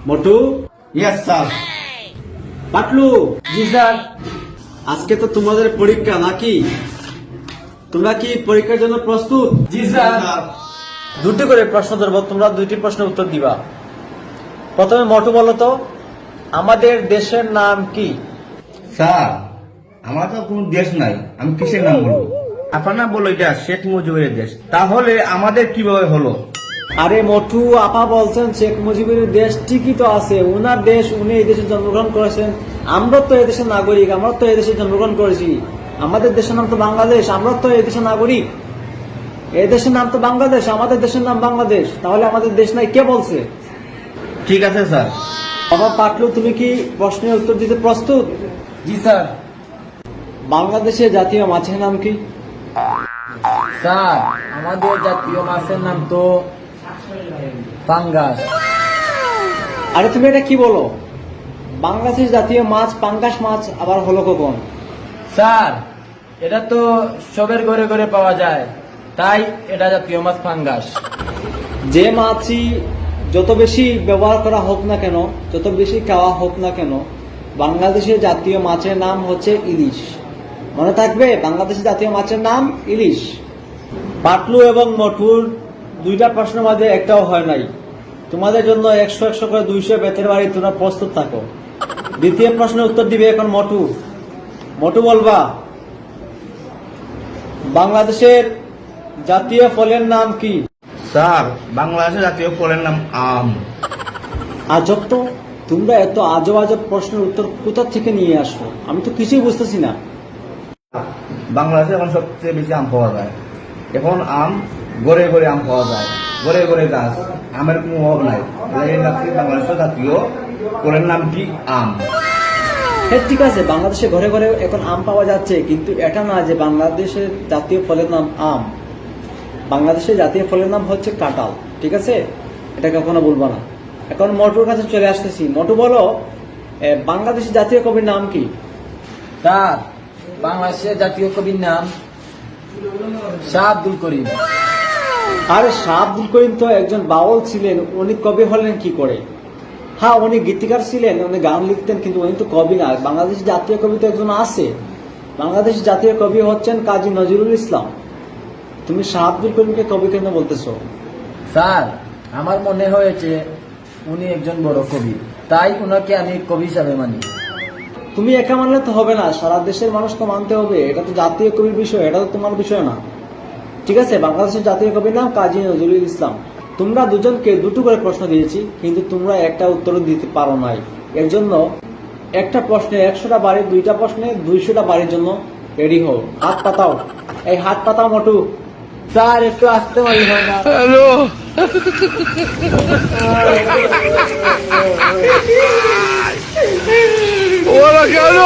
মোটু। Yes sir. Patlu. জি sir. আজকে তো তোমাদের পরীক্ষা নাকি? তোমরা কি পরীক্ষার জন্য প্রস্তুত? জি স্যার। দুটি করে প্রশ্ন ধরবো, তোমরা দুইটি প্রশ্নের উত্তর দিবা। প্রথমে মোটু বলো তো, আমাদের দেশের নাম কি? স্যার, আমার তো কোনো দেশ নাই, আমি কিসের নাম বলবো? আপনার না বললো এটা শেখ মুজিবের দেশ, তাহলে আমাদের কিভাবে হলো? আরে মোটু, আপা বলছেন শেখ মুজিবের দেশ ঠিকই তো আছে, উনার দেশ, উনি এই দেশে জন্মগ্রহণ করেছেন। আমরা তো এই দেশের নাগরিক, আমরা তো এই দেশে জন্মগ্রহণ করেছি। আমাদের দেশের নাম তো বাংলাদেশ, আমরা তো এই দেশের নাগরিক। এই দেশের নাম তো বাংলাদেশ, আমাদের দেশের নাম বাংলাদেশ। তাহলে আমাদের দেশ নাই কে বলছে? ঠিক আছে স্যার। বাবা পাটলু, তুমি কি প্রশ্নের উত্তর দিতে প্রস্তুত? জি স্যার। বাংলাদেশের জাতীয় মাছের নাম কি? স্যার, আমাদের জাতীয় মাছের নাম তো পাঙ্গাস। আরে তুমি এটা কি বলো? বাংলাদেশের জাতীয় মাছ পাঙ্গাস মাছ আবার হলো কখন? স্যার, এটা তো সবের ঘরে ঘরে পাওয়া যায়, তাই এটা জাতীয় মাছ পাঙ্গাস। যে মাছই যত বেশি ব্যবহার করা হোক না কেন, যত বেশি খাওয়া হোক না কেন, বাংলাদেশের জাতীয় মাছের নাম হচ্ছে ইলিশ। মনে থাকবে, বাংলাদেশের জাতীয় মাছের নাম ইলিশ। পাটলু এবং মটুর দুইটা প্রশ্নের মাঝে একটাও হয় নাই। তোমাদের জন্য 100 করে 200 বেতের বাড়ি, তোমরা প্রস্তুত থাকো। দ্বিতীয় প্রশ্নের উত্তর দিবে এখন মটু। মটু বলবা, বাংলাদেশের জাতীয় ফলের নাম কি? স্যার, বাংলাদেশের জাতীয় ফলের নাম আম। আজব তো, তোমরা এত আজব আজব প্রশ্নের উত্তর কোথা থেকে নিয়ে আসো? আমি তো কিছুই বুঝতেছি না। বাংলাদেশে এখন সবচেয়ে বেশি আম পাওয়া যায়। এখন আম ঘরে ঘরে আম পাওয়া যায়, ঘরে ঘরে গাছ, আমের কোনো অভাব নাই। এই গাছটি বাংলাদেশের জাতীয় ফলের নাম কি আম। হ্যাঁ ঠিক আছে, বাংলাদেশে ঘরে ঘরে এখন আম পাওয়া যাচ্ছে, কিন্তু এটা না যে বাংলাদেশের জাতীয় ফলের নাম আম। বাংলাদেশের জাতীয় ফলের নাম হচ্ছে কাঁঠাল, ঠিক আছে? এটা কখনো বলবো না। এখন মোটুর কাছে চলে আসতেছি। মোটু বলো, বাংলাদেশের জাতীয় কবির নাম কি? স্যার, বাংলাদেশের জাতীয় কবির নাম শাহ আব্দুল করিম। আরে শাহ আব্দুল করিম তো একজন বাউল ছিলেন, উনি কবি হলেন কি করে? হ্যাঁ, উনি গীতিকার ছিলেন, উনি গান লিখতেন, কিন্তু উনি তো কবি না। বাংলাদেশের জাতীয় কবি তো একজন আছে। বাংলাদেশের জাতীয় কবি হচ্ছেন কাজী নজরুল ইসলাম। তুমি শাহ আব্দুল করিমকে কবি কেন বলতেছো? স্যার, আমার মনে হয়েছে উনি একজন বড় কবি, তাই উনাকে আমি কবি হিসাবে মানি। তুমি একা মানলে তো হবে না, সারা দেশের মানুষ তো মানতে হবে। এটা তো জাতীয় কবির বিষয়, এটা তো তোমার বিষয় না। ঠিক আছে, বাংলাদেশের জাতীয় কবির নাম কাজী নজরুল ইসলাম। তোমরা দুজনকে দুটো করে প্রশ্ন দিয়েছি, কিন্তু তোমরা একটা উত্তর দিতে পারো নাই। এর জন্য একটা প্রশ্নে 100টা বাড়ি, 2টা প্রশ্নে 200টা বাড়ির জন্য রেডি হও। হাত পাতাও, এই হাত পাতাও মোটু। স্যার, একটু আসতে পারি না? ওরা কেন?